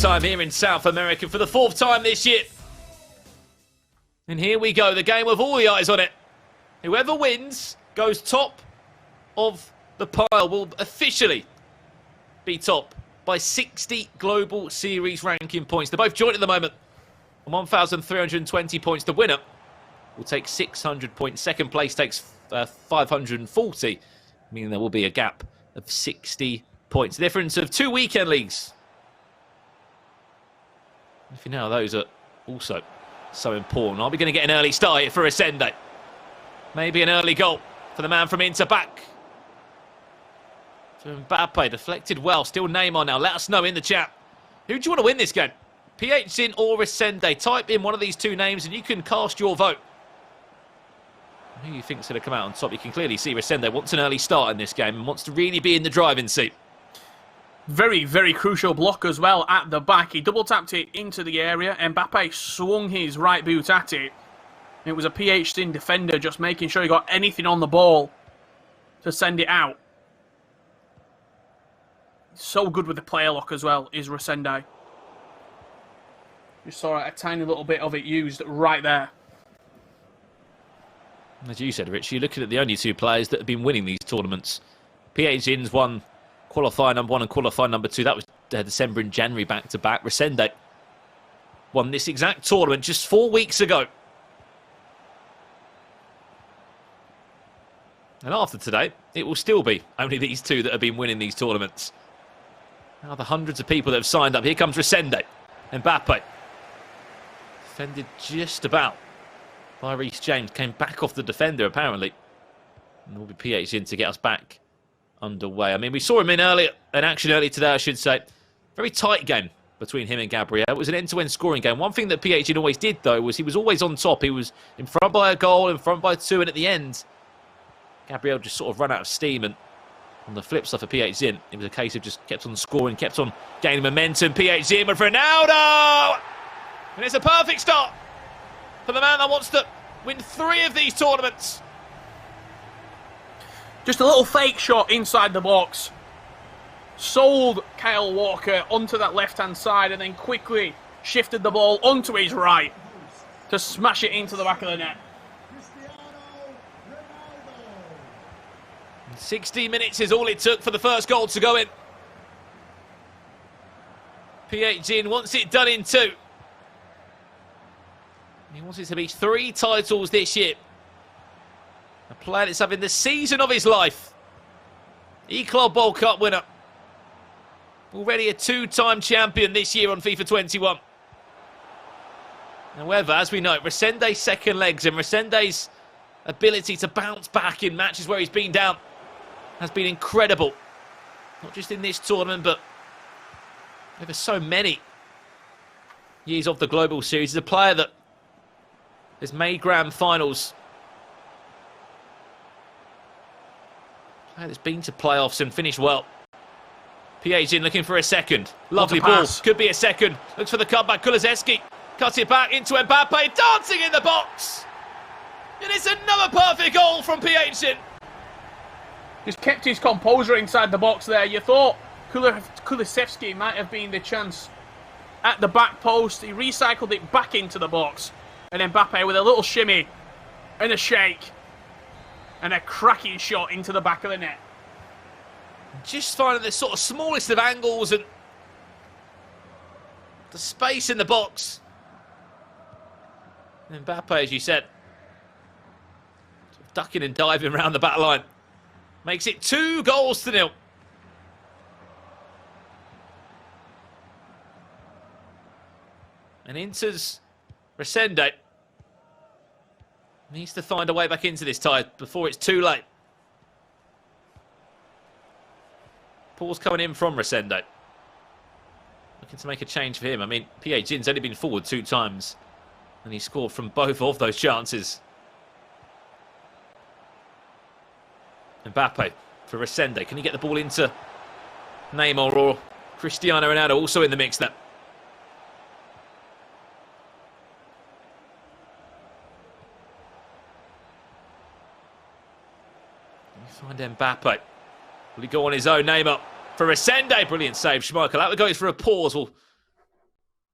time here in South America for the 4th time this year. And here we go, the game with all the eyes on it. Whoever wins goes top of the pile will officially be top by 60 Global Series ranking points. They're both joint at the moment on 1,320 points. The winner will take 600 points. Second place takes 540, meaning there will be a gap of 60 points. The difference of 2 weekend leagues. If you know, those are also so important. Are we going to get an early start here for Resende? Maybe an early goal for the man from Inter back. For Mbappe, deflected well. Still Neymar now. Let us know in the chat. Who do you want to win this game? PHzin or Resende? Type in one of these two names and you can cast your vote. Who you think's going to come out on top? You can clearly see Resende wants an early start in this game and wants to really be in the driving seat. Very, very crucial block as well at the back. He double tapped it into the area. Mbappe swung his right boot at it. It was a PHzin defender just making sure he got anything on the ball to send it out. So good with the player lock as well is Resende. Just saw a tiny little bit of it used right there. As you said, Rich, you're looking at the only two players that have been winning these tournaments. PHzin's won qualifier number 1 and qualifier number 2. That was December and January back-to-back. Resende won this exact tournament just 4 weeks ago. And after today, it will still be only these two that have been winning these tournaments. Now the hundreds of people that have signed up. Here comes Resende. Mbappe. Defended just about by Reece James. Came back off the defender, apparently. And it will be PHzin to get us back underway. I mean, we saw him in action earlier today, I should say. Very tight game between him and Gabriel. It was an end-to-end scoring game. One thing that PHzin always did, though, was he was always on top. He was in front by a goal, in front by 2, and at the end, Gabriel just sort of ran out of steam. And on the flip side for PHzin, it was a case of just kept on scoring, kept on gaining momentum. PHzin with Ronaldo! And it's a perfect start for the man that wants to win 3 of these tournaments. Just a little fake shot inside the box. Sold Kyle Walker onto that left-hand side and then quickly shifted the ball onto his right to smash it into the back of the net. 60 minutes is all it took for the first goal to go in. PHzin wants it done in 2. He wants it to be 3 titles this year. A player that's having the season of his life. E-Club World Cup winner. Already a 2-time champion this year on FIFA 21. However, as we know, Resende's second legs and Resende's ability to bounce back in matches where he's been down has been incredible. Not just in this tournament, but over so many years of the Global Series. He's a player that has made grand finals. A player that's been to playoffs and finished well. PHzin looking for a second. Lovely ball. Could be a second. Looks for the cutback. Kulusevski cuts it back into Mbappe. Dancing in the box. And it's another perfect goal from PHzin. Just kept his composure inside the box there. You thought Kulusevski might have been the chance at the back post. He recycled it back into the box. And Mbappe with a little shimmy and a shake. And a cracking shot into the back of the net. Just finding the sort of smallest of angles and the space in the box. And Mbappe, as you said, sort of ducking and diving around the back line. Makes it 2-0. And Inter's Resende needs to find a way back into this tie before it's too late. Paul's coming in from Resende. Looking to make a change for him. I mean, PHzin's only been forward 2 times. And he scored from both of those chances. Mbappe for Resende. Can he get the ball into Neymar or Cristiano Ronaldo? Also in the mix there. Find Mbappe. Will he go on his own? Neymar for Resende. Brilliant save, Schmeichel. That goes for a pause. We'll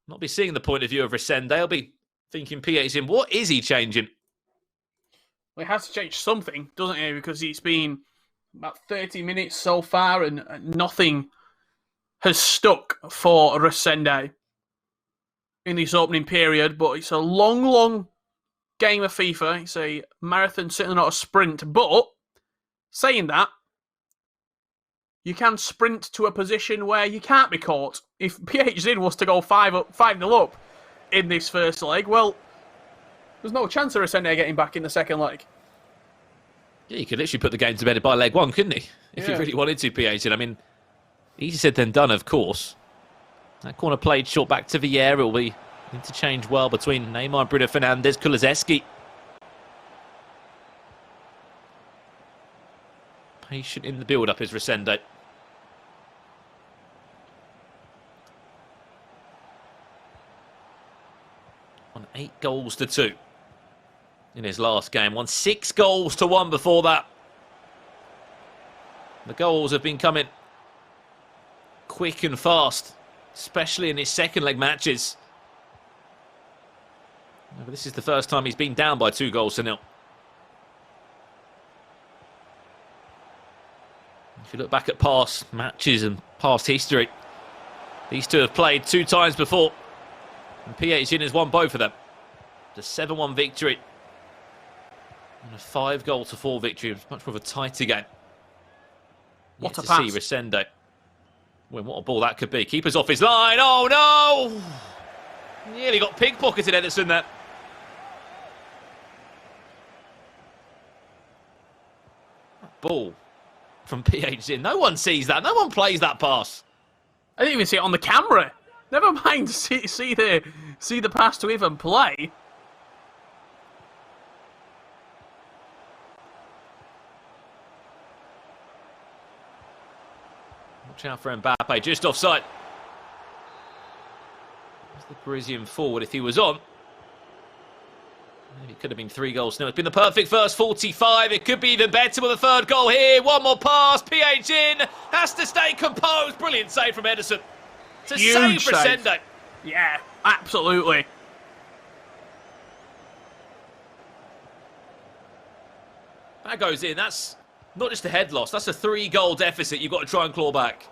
not be seeing the point of view of Resende. They'll be thinking PHzin, what is he changing? Well, he has to change something, doesn't he? Because it's been about 30 minutes so far and nothing has stuck for Resende in this opening period. But it's a long, long game of FIFA. It's a marathon, certainly not a sprint. But saying that, you can sprint to a position where you can't be caught. If PHzin was to go 5-0 up in this first leg, well, there's no chance of Resende getting back in the second leg. Yeah, you could literally put the game to bed by leg one, couldn't he? If you really wanted to, PHzin. I mean, easier said than done, of course. That corner played short back to Vieira. It will be interchanged well between Neymar and Bruno Fernandes. Kulusevski. Patient in the build-up is Resende. On 8-2 in his last game. Won 6-1 before that. The goals have been coming quick and fast, especially in his second leg matches. But this is the first time he's been down by 2-0. If you look back at past matches and past history, these two have played 2 times before. And PHzin has won both of them. The 7-1 victory. And a 5-4 victory. It was much more of a tighter game. What a to pass. see Resende. Well, what a ball that could be. Keeper's off his line. Oh, no! Nearly got pickpocketed, Ederson there. That ball from PHzin. No one sees that. No one plays that pass. I didn't even see it on the camera. Never mind see the pass to even play. Watch out for Mbappe, just offside. There's the Parisian forward if he was on. Maybe it could have been 3-0. It's been the perfect first 45. It could be even better with a third goal here. One more pass. PHzin has to stay composed. Brilliant save from Ederson. To save Resende. Yeah, absolutely. That goes in. That's not just a head loss. That's a 3-goal deficit you've got to try and claw back.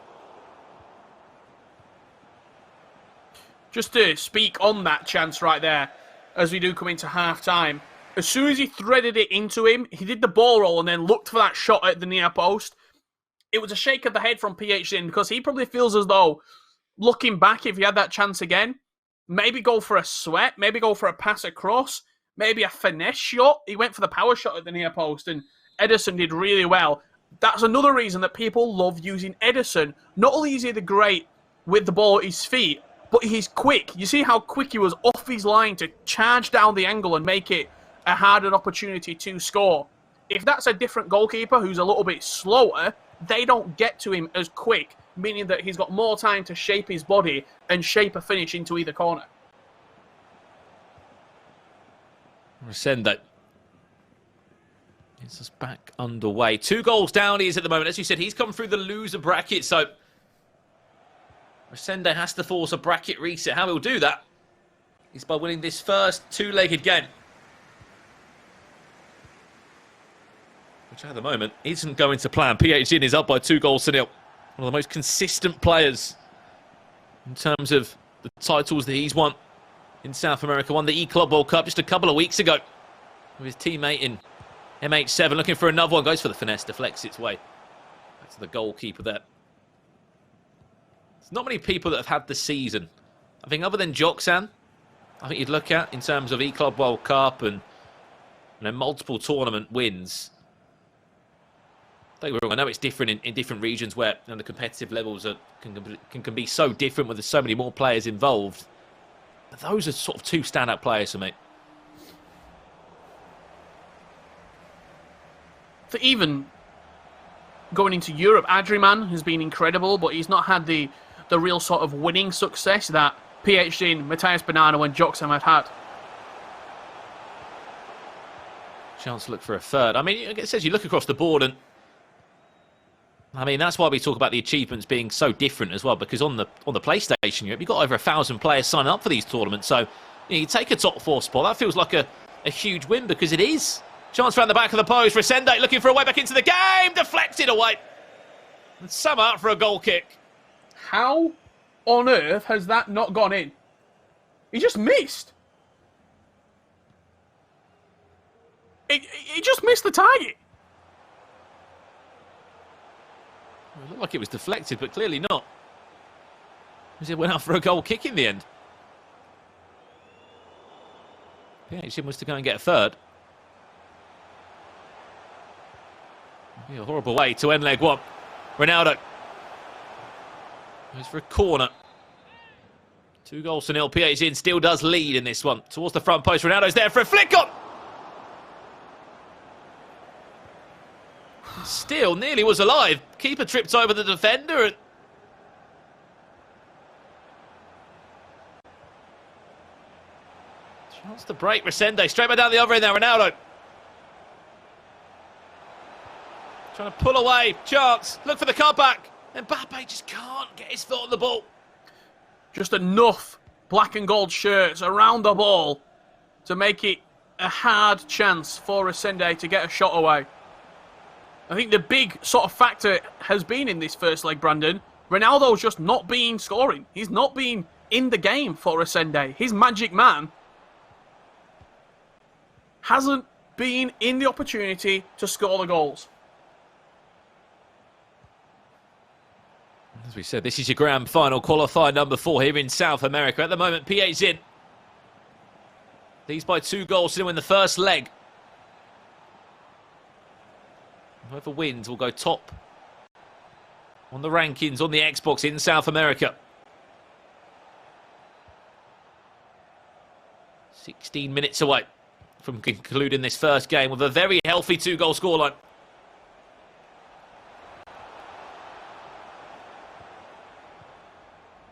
Just to speak on that chance right there, as we do come into half-time, as soon as he threaded it into him, he did the ball roll and then looked for that shot at the near post. It was a shake of the head from PHzin because he probably feels as though, looking back, if he had that chance again, maybe go for a sweat, maybe go for a pass across, maybe a finesse shot. He went for the power shot at the near post and Ederson did really well. That's another reason that people love using Ederson. Not only is he the great with the ball at his feet, but he's quick. You see how quick he was off his line to charge down the angle and make it a harder opportunity to score. If that's a different goalkeeper who's a little bit slower, they don't get to him as quick, meaning that he's got more time to shape his body and shape a finish into either corner. Resende gets us back underway. 2 goals down he is at the moment. As you said, he's come through the loser bracket, so Resende has to force a bracket reset. How he'll do that is by winning this first 2-legged game, which at the moment isn't going to plan. PHzin is up by 2-0. One of the most consistent players in terms of the titles that he's won in South America. Won the E-Club World Cup just a couple of weeks ago with his teammate in MH7. Looking for another one. Goes for the finesse. Deflects its way back to the goalkeeper there. There's not many people that have had the season. I think other than Joxan, I think you'd look at in terms of E-Club World Cup and multiple tournament wins. Don't get me wrong, I know it's different in different regions where the competitive levels can be so different with so many more players involved. But those are sort of 2 standout players for me. For even going into Europe, Adriman has been incredible, but he's not had the real sort of winning success that PHzin, Matthias Bonanno and Joxam had. Chance to look for a third. I mean, it says you look across the board and I mean, that's why we talk about the achievements being so different as well, because on the PlayStation, you've got over 1,000 players signing up for these tournaments. So you take a top 4 spot, that feels like a huge win, because it is. Chance around the back of the post. Resende looking for a way back into the game. Deflected away. And some out for a goal kick. How on earth has that not gone in? He just missed. He just missed the target. It looked like it was deflected, but clearly not. Because it went out for a goal kick in the end. PHzin was to go and get a third. Be a horrible way to end leg one. Ronaldo goes for a corner. 2-0. PHzin still does lead in this one. Towards the front post. Ronaldo's there for a flick on. Still nearly was alive. Keeper tripped over the defender. Chance to break. Resende straight back down the other end there. Ronaldo trying to pull away. Chance. Look for the cutback. Mbappe just can't get his foot on the ball. Just enough black and gold shirts around the ball to make it a hard chance for Resende to get a shot away. I think the big sort of factor has been in this first leg, Brandon. Ronaldo's just not been scoring. He's not been in the game for Resende. His magic man hasn't been in the opportunity to score the goals. As we said, this is your grand final qualifier number 4 here in South America. At the moment, PHzin leads by 2 goals to win the first leg. Whoever wins will go top on the rankings on the Xbox in South America. 16 minutes away from concluding this first game with a very healthy 2-goal scoreline.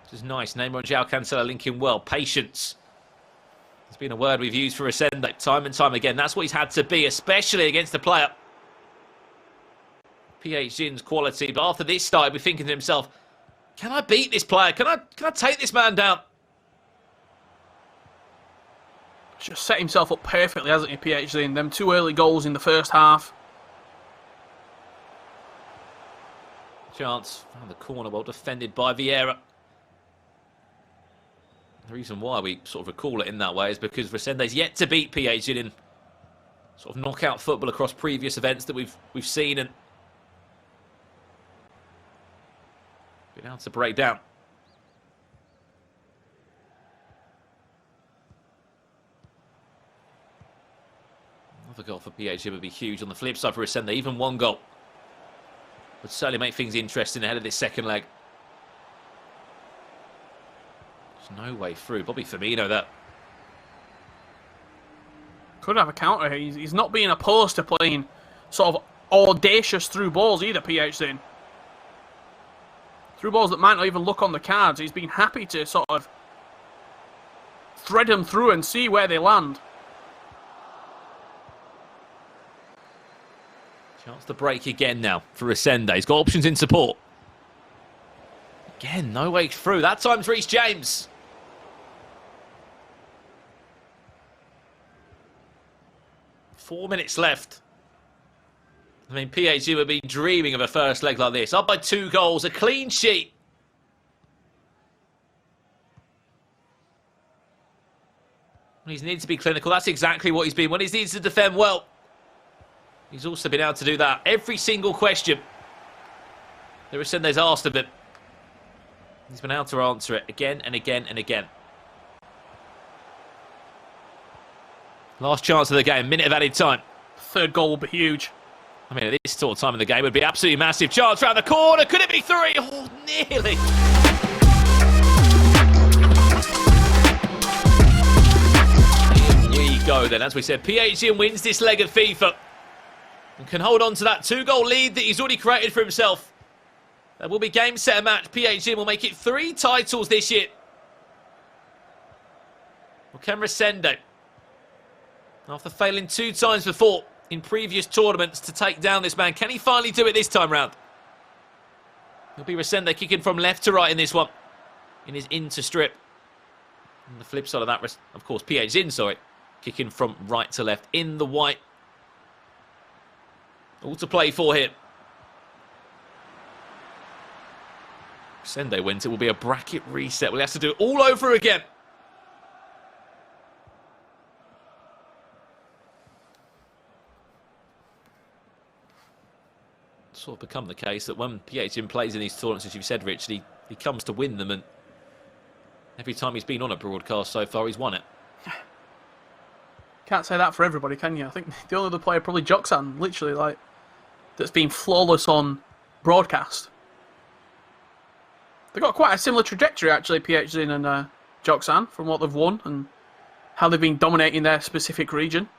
This is nice. Neymar and João Cancelo linking well. Patience. It's been a word we've used for Resende time and time again. That's what he's had to be, especially against the player. PHzin's quality, but after this start, he'll be thinking to himself, can I beat this player? Can I take this man down? Just set himself up perfectly, hasn't he, PHzin? Them 2 early goals in the first half. Chance found the corner, well defended by Vieira. The reason why we sort of recall it in that way is because Resende's yet to beat PHzin in sort of knockout football across previous events that we've seen, and been able to break down. Another goal for PHzin would be huge. On the flip side for Resende, even 1 goal would certainly make things interesting ahead of this second leg. There's no way through. Bobby Firmino, that. Could have a counter here. He's not being opposed to playing sort of audacious through balls either, PHzin. Through balls that might not even look on the cards. He's been happy to sort of thread them through and see where they land. Chance to break again now for Resende. He's got options in support. Again, no way through. That time's Reece James. Four minutes left. I mean, PHzin would be dreaming of a first leg like this. Up by 2 goals, a clean sheet. He's needed to be clinical. That's exactly what he's been. When he needs to defend well, he's also been able to do that. Every single question that Resende's asked of him, he's been able to answer it again and again and again. Last chance of the game, minute of added time. 3rd goal will be huge. I mean, at this sort of time in the game, it would be absolutely massive. Chance round the corner. Could it be 3? Oh, nearly. Here we go then. As we said, PHzin wins this leg of FIFA and can hold on to that 2-goal lead that he's already created for himself. There will be game, set and match. PHzin will make it 3 titles this year. Well, can Resende, after failing 2 times before in previous tournaments to take down this man, can he finally do it this time round? It'll be Resende kicking from left to right in this one. In his into strip. On the flip side of that, of course, PHzin, sorry. Kicking from right to left in the white. All to play for here. Resende wins. It will be a bracket reset. We'll have to do it all over again. Sort of become the case that when PHzin plays in these tournaments, as you've said, Rich, he comes to win them, and every time he's been on a broadcast so far, he's won it. Can't say that for everybody, can you? I think the only other player, probably Joksan, literally, like, that's been flawless on broadcast. They've got quite a similar trajectory, actually, PHzin and Joksan, from what they've won and how they've been dominating their specific region.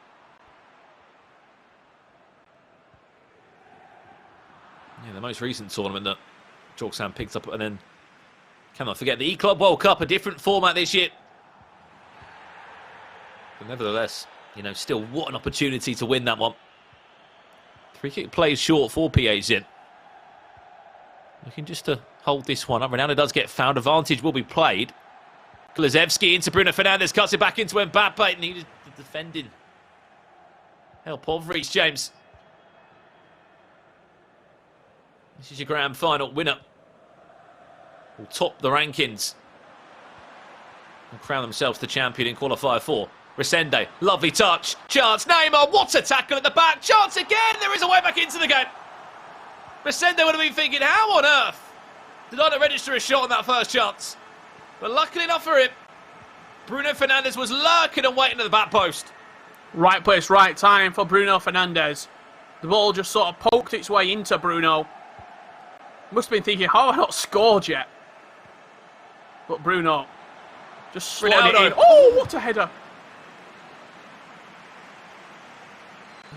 Yeah, the most recent tournament that Joksan picked up, and then cannot forget the E-Club World Cup, a different format this year. But nevertheless, you know, still what an opportunity to win that one. Free kick plays short for PHzin. Looking just to hold this one up. Ronaldo does get found. Advantage will be played. Glazevski into Bruno Fernandes, cuts it back into Mbappe. Needed the defending help of Reece James. This is your grand final winner. Will top the rankings and crown themselves the champion in Qualifier 4. Resende, lovely touch. Chance, Neymar, what a tackle at the back. Chance again, there is a way back into the game. Resende would have been thinking, how on earth did I not register a shot on that first chance? But luckily enough for him, Bruno Fernandes was lurking and waiting at the back post. Right place, right time for Bruno Fernandes. The ball just sort of poked its way into Bruno. Must have been thinking, how have I not scored yet? But Bruno just slid it in. Oh, what a header.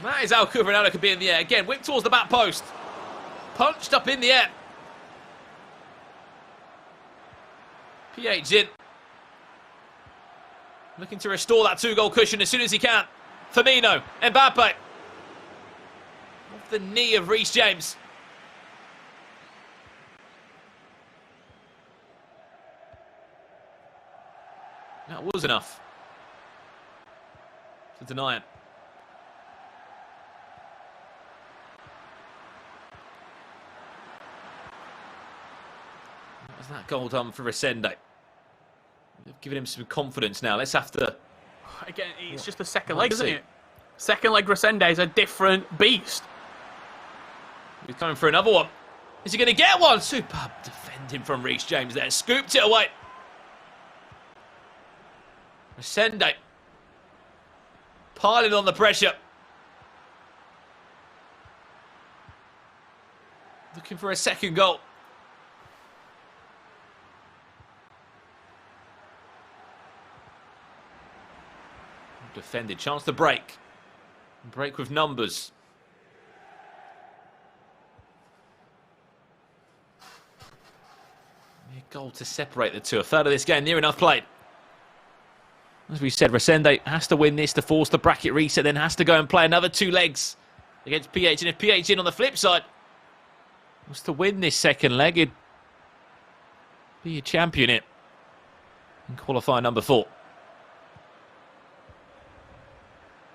That is how good Ronaldo could be in the air. Again, whipped towards the back post. Punched up in the air. PHzin looking to restore that two-goal cushion as soon as he can. Firmino, Mbappe. Off the knee of Reece James. That was enough to deny it. What was that goal done for Resende? They've given him some confidence now. Let's have to... Again, it's just the second leg, isn't it? Second leg Resende is a different beast. He's coming for another one. Is he going to get one? Superb defending from Reece James there. Scooped it away. Resende piling on the pressure. Looking for a second goal. Defended. Chance to break. Break with numbers. A goal to separate the two. A third of this game near enough played. As we said, Resende has to win this to force the bracket reset, then has to go and play another two legs against PHzin. And if PHzin on the flip side was to win this second leg, he'd be a champion in qualifier number 4.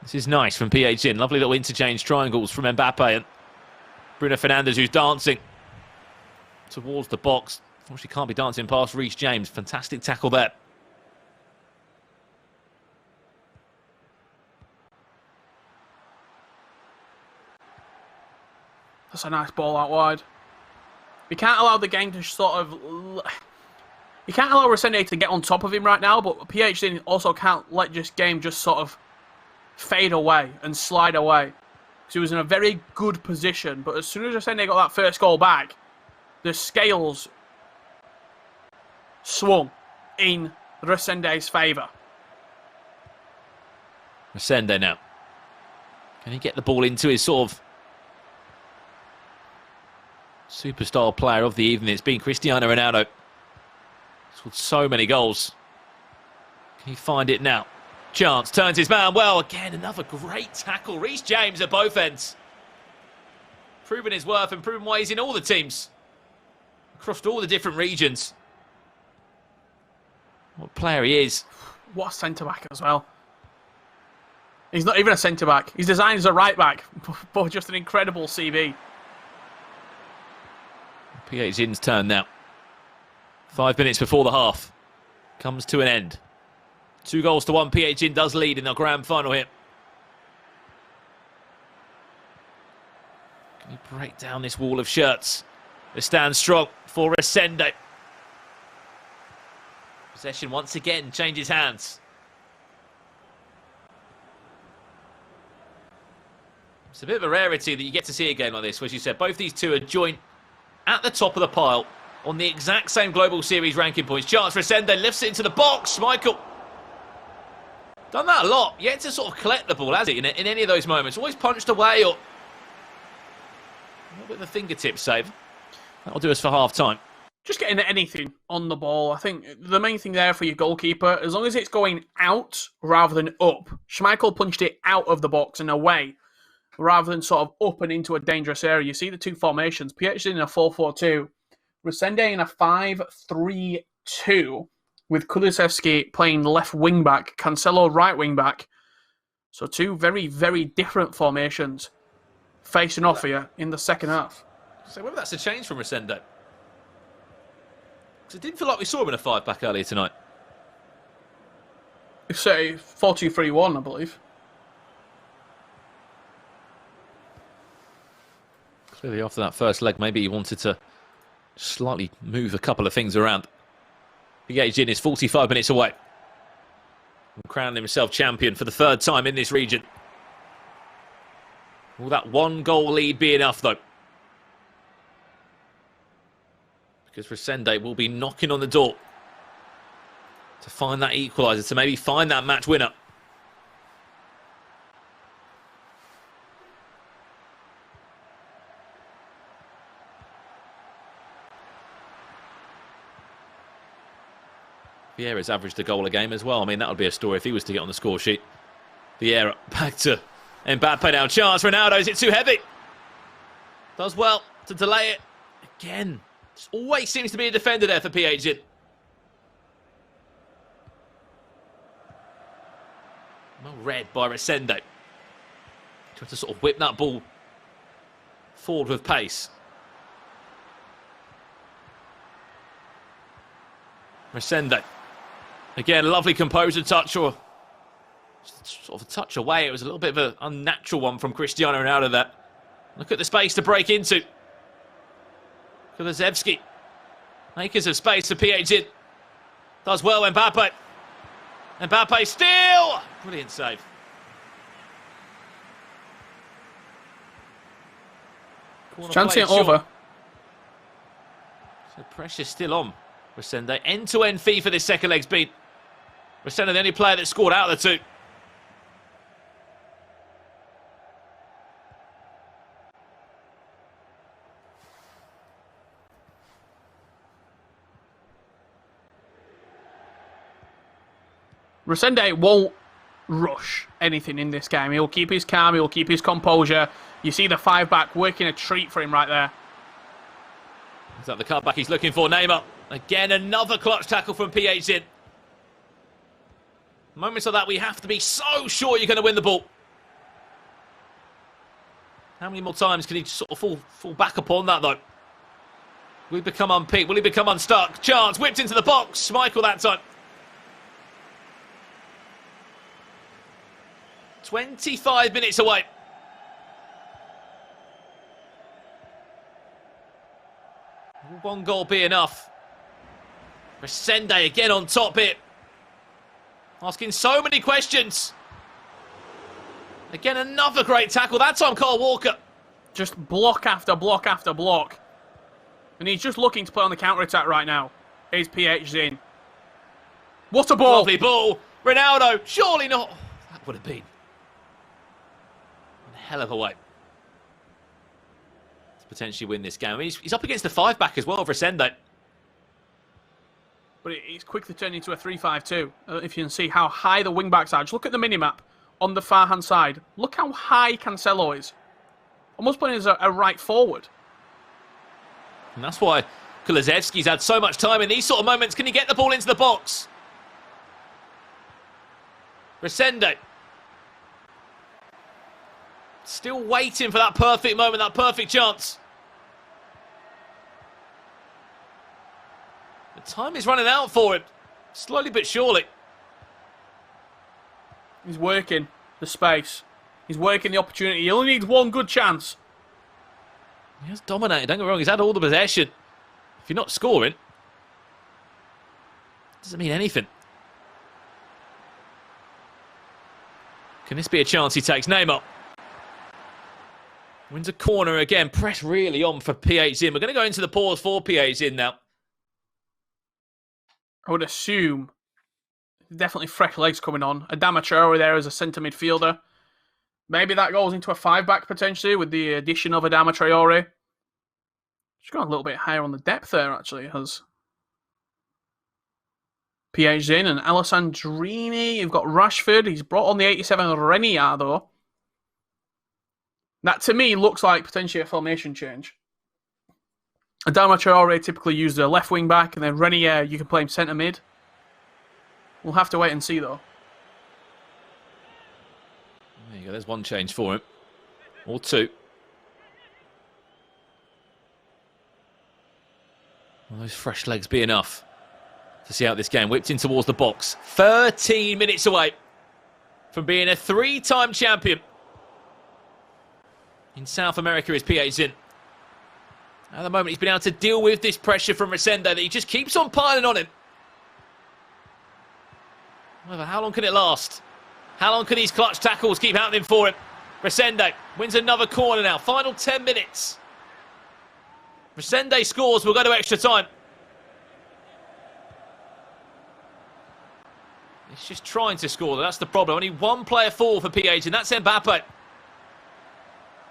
This is nice from PHzin. Lovely little interchange triangles from Mbappe and Bruno Fernandes, who's dancing towards the box. Unfortunately, can't be dancing past Reece James. Fantastic tackle there. That's a nice ball out wide. We can't allow the game to sort of... You can't allow Resende to get on top of him right now, but PHzin also can't let this game just sort of fade away and slide away. Because he was in a very good position, but as soon as Resende got that first goal back, the scales swung in Resende's favour. Resende now. Can he get the ball into his sort of superstar player of the evening? It's been Cristiano Ronaldo. Scored so many goals. Can he find it now? Chance, turns his man well. Again, another great tackle. Reece James at both ends. Proving his worth and proving why he's in all the teams Crossed all the different regions. What player he is. What a centre-back as well. He's not even a centre-back. He's designed as a right-back, but just an incredible CV. PHzin's turn now. 5 minutes before the half. Comes to an end. 2-1. PHzin does lead in the grand final here. Can you break down this wall of shirts? They stand strong for Resende. Possession once again changes hands. It's a bit of a rarity that you get to see a game like this, where, as you said, both these two are joint at the top of the pile on the exact same Global Series ranking points. Chance for Resende, lifts it into the box. Michael. Done that a lot. Yet to sort of collect the ball, has he, in any of those moments? Always punched away or... A little bit of a fingertip save. That'll do us for half-time. Just getting anything on the ball. I think the main thing there for your goalkeeper, as long as it's going out rather than up. Schmeichel punched it out of the box and away, rather than sort of up and into a dangerous area. You see the two formations. PHzin in a 4-4-2. Resende in a 5-3-2, with Kulusevski playing left wing-back, Cancelo right wing-back. So two very, very different formations facing off here in the second half. So whether that's a change from Resende. Because it didn't feel like we saw him in a 5-back earlier tonight. It's a 4-2-3-1, I believe. Clearly after that first leg, maybe he wanted to slightly move a couple of things around. PHzin is 45 minutes away from crowning himself champion for the third time in this region. Will that 1-goal lead be enough, though? Because Resende will be knocking on the door to find that equaliser, to maybe find that match winner. Vieira's averaged a goal a game as well. I mean, that would be a story if he was to get on the score sheet. Vieira back to Mbappe now. Chance, Ronaldo, is it too heavy? Does well to delay it. Again, there always seems to be a defender there for PHzin. Well read by Resende. Trying to sort of whip that ball forward with pace. Resende. Again, lovely composure touch, or sort of a touch away. It was a little bit of an unnatural one from Cristiano Ronaldo there. Look at the space to break into. Kulusevski. Acres of space for PHzin. Does well, Mbappe. Mbappe still! Brilliant save. Chancing it over. So pressure still on Resende. End-to-end fee for this second leg's been. Resende the only player that scored out of the two. Resende won't rush anything in this game. He'll keep his calm, he'll keep his composure. You see the 5-back working a treat for him right there. Is that the cutback he's looking for? Neymar. Again, another clutch tackle from PHzin. Moments like that, we have to be so sure you're going to win the ball. How many more times can he sort of fall back upon that, though? Will he become unpicked? Will he become unstuck? Chance, whipped into the box. Michael that time. 25 minutes away. Will 1 goal be enough? Resende again on top here. Asking so many questions. Again, another great tackle. That time, Carl Walker. Just block after block after block. And he's just looking to play on the counter-attack right now. Here's PHzin. What a ball! Lovely ball. Ronaldo, surely not. That would have been a hell of a way to potentially win this game. I mean, he's up against the 5-back as well for Resende. But it's quickly turned into a 3-5-2. If you can see how high the wing-backs are. Just look at the mini-map on the far-hand side. Look how high Cancelo is. Almost playing as a right forward. And that's why Kulusevski's had so much time in these sort of moments. Can he get the ball into the box? Resende. Still waiting for that perfect moment, that perfect chance. The time is running out for him. Slowly but surely. He's working the space. He's working the opportunity. He only needs one good chance. He has dominated, don't get me wrong. He's had all the possession. If you're not scoring, it doesn't mean anything. Can this be a chance he takes? Neymar. Wins a corner again. Press really on for PHzin. We're going to go into the pause for PHzin now. I would assume definitely fresh legs coming on. Adama Traore there as a centre midfielder. Maybe that goes into a 5-back potentially with the addition of Adama Traore. She's gone a little bit higher on the depth there, actually, has PHzin and Alessandrini. You've got Rashford. He's brought on the 87 Renier, though. That, to me, looks like potentially a formation change. Adama Traore typically used a left wing back, and then Renier, you can play him centre mid. We'll have to wait and see, though. There you go. There's one change for him. Or two. Will those fresh legs be enough to see out this game? Whipped in towards the box. 13 minutes away from being a 3-time champion. In South America is PHzin. At the moment, he's been able to deal with this pressure from Resende that he just keeps on piling on him. However, how long can it last? How long can these clutch tackles keep happening for him? Resende wins another corner now. Final 10 minutes. Resende scores. We'll go to extra time. He's just trying to score. That's the problem. Only one player forward for PH, and that's Mbappe,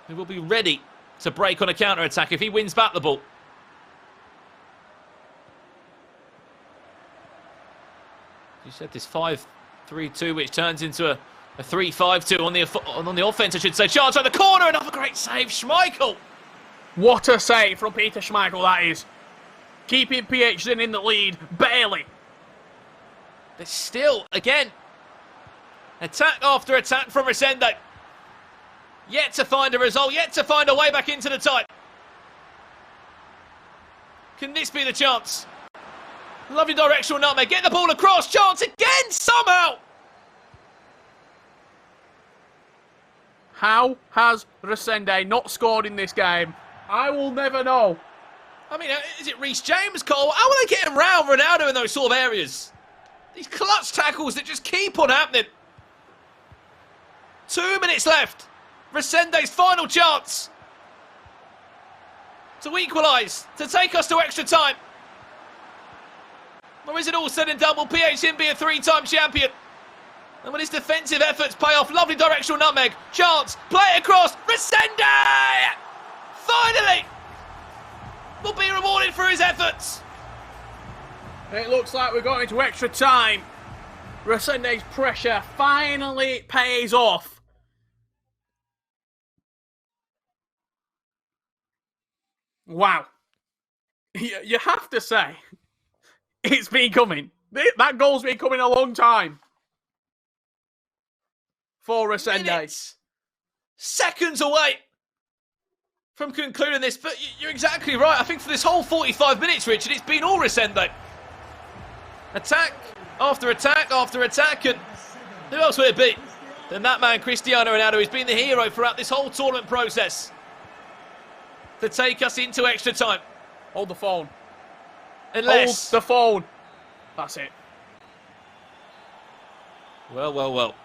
who will be ready to break on a counter-attack if he wins back the ball. You said this 5-3-2, which turns into a 3-5-2 on the offense, I should say. Chance on the corner, another great save, Schmeichel. What a save from Peter Schmeichel, that is. Keeping PHzin in the lead, barely. But still, again, attack after attack from Resende. Yet to find a result, yet to find a way back into the tie. Can this be the chance? Lovely directional nutmeg, get the ball across, chance again, somehow! How has Resende not scored in this game? I will never know. I mean, is it Reece James, Cole? How are they getting around Ronaldo in those sort of areas? These clutch tackles that just keep on happening. 2 minutes left. Resende's final chance to equalise, to take us to extra time. Or is it all said and done? Will PHzin be a 3-time champion? And will his defensive efforts pay off? Lovely directional nutmeg. Chance. Play it across. Resende! Finally! Will be rewarded for his efforts. It looks like we're going into extra time. Resende's pressure finally pays off. Wow. You have to say, it's been coming. That goal's been coming a long time. For Resende. Minutes. Seconds away from concluding this. But you're exactly right. I think for this whole 45 minutes, Richard, it's been all Resende. Attack after attack after attack. And who else would it be than that man, Cristiano Ronaldo, who's been the hero throughout this whole tournament process, to take us into extra time. Hold the phone. Unless... Hold the phone. That's it. Well, well, well.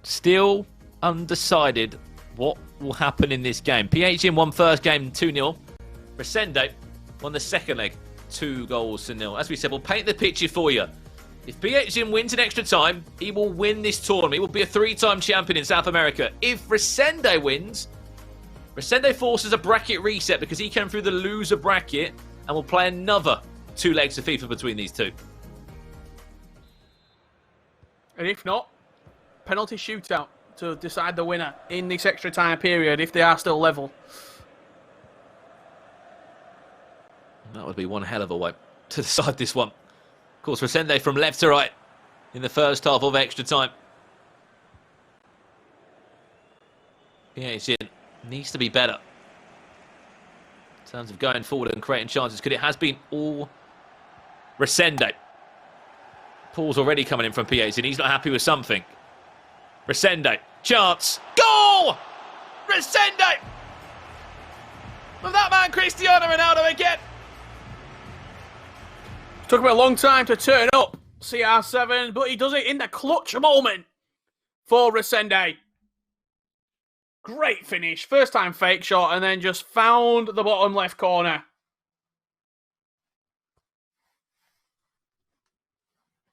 Still undecided what will happen in this game. PHzin won first game 2-0. Resende won the second leg 2-0. As we said, we'll paint the picture for you. If PHzin wins in extra time, he will win this tournament. He will be a 3-time champion in South America. If Resende wins, Resende forces a bracket reset because he came through the loser bracket and will play another 2 legs of FIFA between these two. And if not, penalty shootout to decide the winner in this extra time period if they are still level. That would be one hell of a way to decide this one. Of course, Resende from left to right in the first half of extra time. PHzin needs to be better in terms of going forward and creating chances, because it has been all Resende. Paul's already coming in from PHzin. He's not happy with something. Resende, chance, goal! Resende! With that man, Cristiano Ronaldo again. Took him a long time to turn up, CR7, but he does it in the clutch moment for Resende. Great finish. First time fake shot, and then just found the bottom left corner.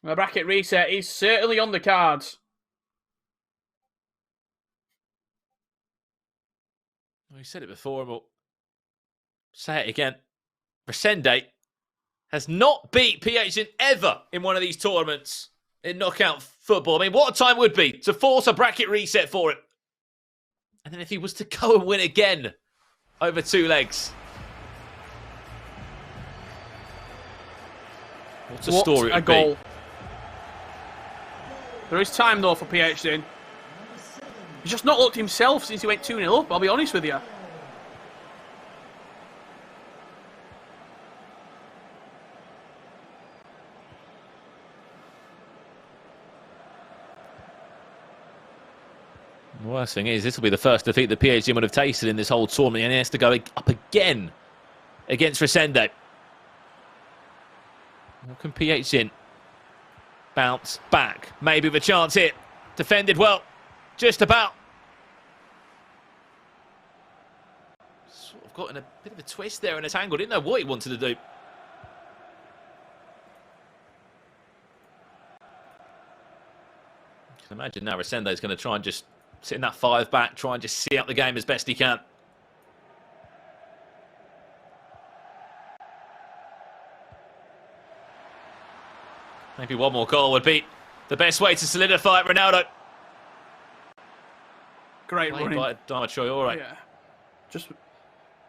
The bracket reset is certainly on the cards. We said it before, but say it again. Resende has not beat PHzin ever in one of these tournaments in knockout football. I mean, what a time would be to force a bracket reset for it. And then if he was to go and win again over 2 legs. What a story it would goal. be. There is time, though, for PHzin. He's just not looked himself since he went 2-0 up, I'll be honest with you. The worst thing is, this will be the first defeat that PHzin would have tasted in this whole tournament, and he has to go up again against Resende. What can PHzin bounce back? Maybe with a chance here. Defended well. Just about. Sort of got in a bit of a twist there and a tangle. Didn't know what he wanted to do. You can imagine now Resende is going to try and just sit in that 5 back, try and just see out the game as best he can. Maybe one more goal would be the best way to solidify it, Ronaldo. Great running by Darmachoy, all right. Yeah. Just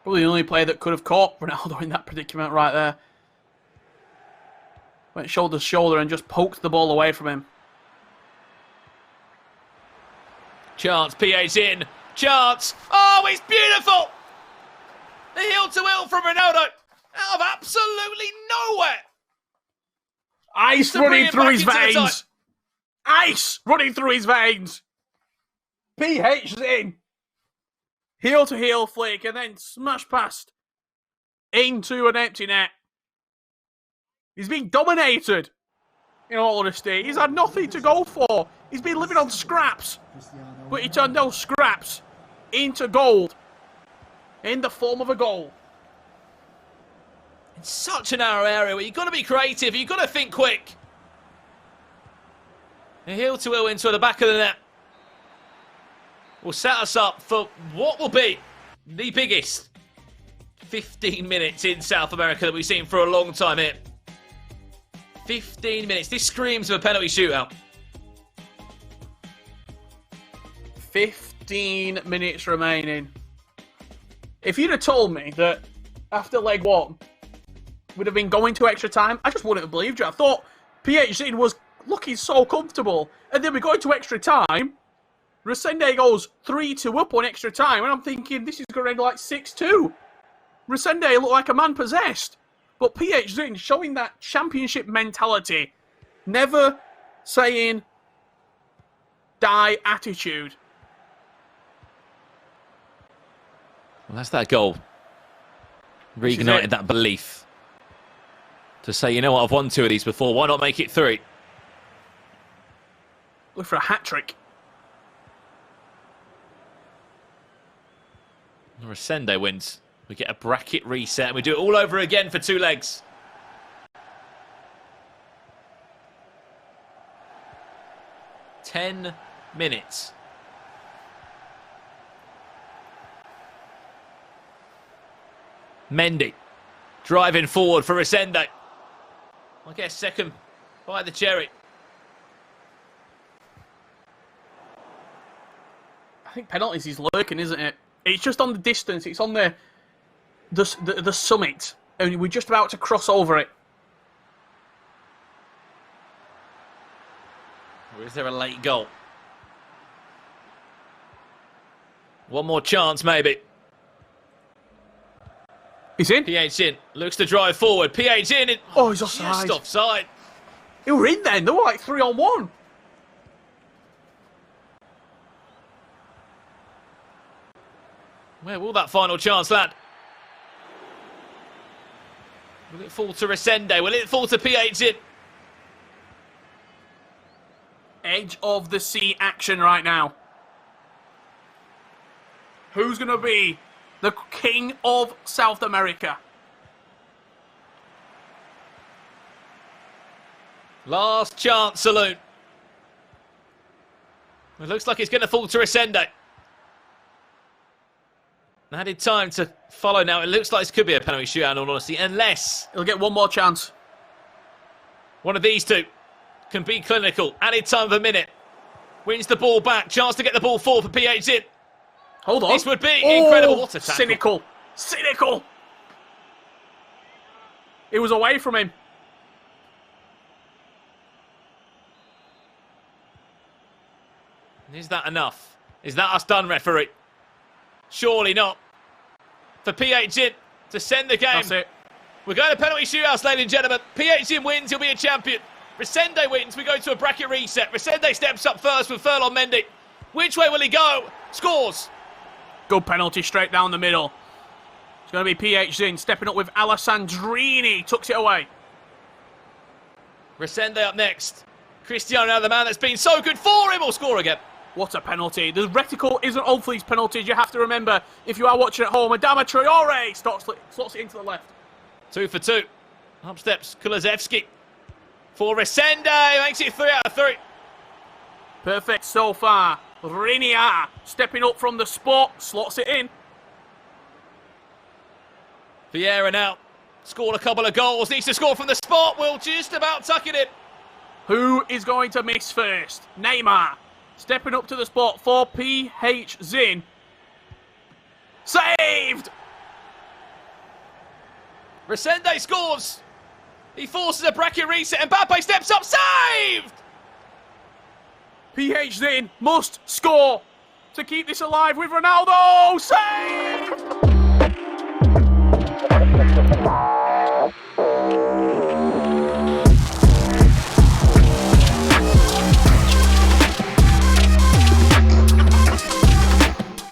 probably the only player that could have caught Ronaldo in that predicament right there. Went shoulder to shoulder and just poked the ball away from him. Chance, PHzin. Chance. Oh, it's beautiful. The heel to heel from Ronaldo. Out of absolutely nowhere. Ice running through his veins. Ice running through his veins. PHzin. Heel to heel flick and then smash past into an empty net. He's been dominated. In all honesty, he's had nothing to go for. He's been living on scraps. But he turned those scraps into gold. In the form of a goal. In such a narrow area where you've got to be creative, you've got to think quick. A heel to heel into the back of the net will set us up for what will be the biggest 15 minutes in South America that we've seen for a long time here. 15 minutes. This screams of a penalty shootout. 15 minutes remaining. If you'd have told me that after leg 1 we'd have been going to extra time, I just wouldn't have believed you. I thought PHzin was looking so comfortable, and then we're going to extra time. Resende goes 3-2 up on extra time, and I'm thinking this is going to end like 6-2. Resende looked like a man possessed. But PHzin showing that championship mentality, never saying die attitude. Well, that's that goal. Reignited that belief. To say, you know what, I've won 2 of these before, why not make it 3? Look for a hat-trick. Resende wins. We get a bracket reset and we do it all over again for 2 legs. Ten minutes. Mendy driving forward for Resende. I guess second by the cherry. I think penalties is lurking, isn't it? It's just on the distance. It's on the summit and we're just about to cross over it. Or is there a late goal? One more chance, maybe. He's in. PHzin looks to drive forward. PHzin. Oh, he's offside. Just offside. They were in then. They were like 3-on-1. Where will that final chance land? Will it fall to Resende? Will it fall to PHzin? Edge of the seat action right now. Who's going to be the king of South America? Last chance saloon. It looks like it's going to fall to Resende. Added time to follow now. It looks like this could be a penalty shootout, in all honesty, unless He'll get one more chance. one of these two can be clinical. Added time of a minute. Wins the ball back. Chance to get the ball forward for PHzin. Hold on. This would be incredible. What a tackle. Cynical. Cynical. It was away from him. Is that enough? Is that us done, referee? Surely not. For PHzin to send the game. That's it. We're going to penalty shootouts, ladies and gentlemen. PHzin wins, he'll be a champion. Resende wins, we go to a bracket reset. Resende steps up first with Furlong Mendy. Which way will he go? Scores. Good penalty straight down the middle. It's going to be PHzin stepping up with Alessandrini. Tucks it away. Resende up next. Cristiano, the man that's been so good for him, will score again. What a penalty. The reticle isn't all for these penalties. You have to remember, if you are watching at home, Adama Traore slots it into the left. 2 for 2. Up steps Kulusevski. For Resende, makes it 3 out of 3. Perfect so far. Rinia stepping up from the spot, slots it in. Vieira now scored a couple of goals, needs to score from the spot, will just about tuck it in. Who is going to miss first? Neymar stepping up to the spot for PHzin. Saved! Resende scores. He forces a bracket reset. Mbappe steps up. Saved! PHzin must score to keep this alive with Ronaldo. Saved!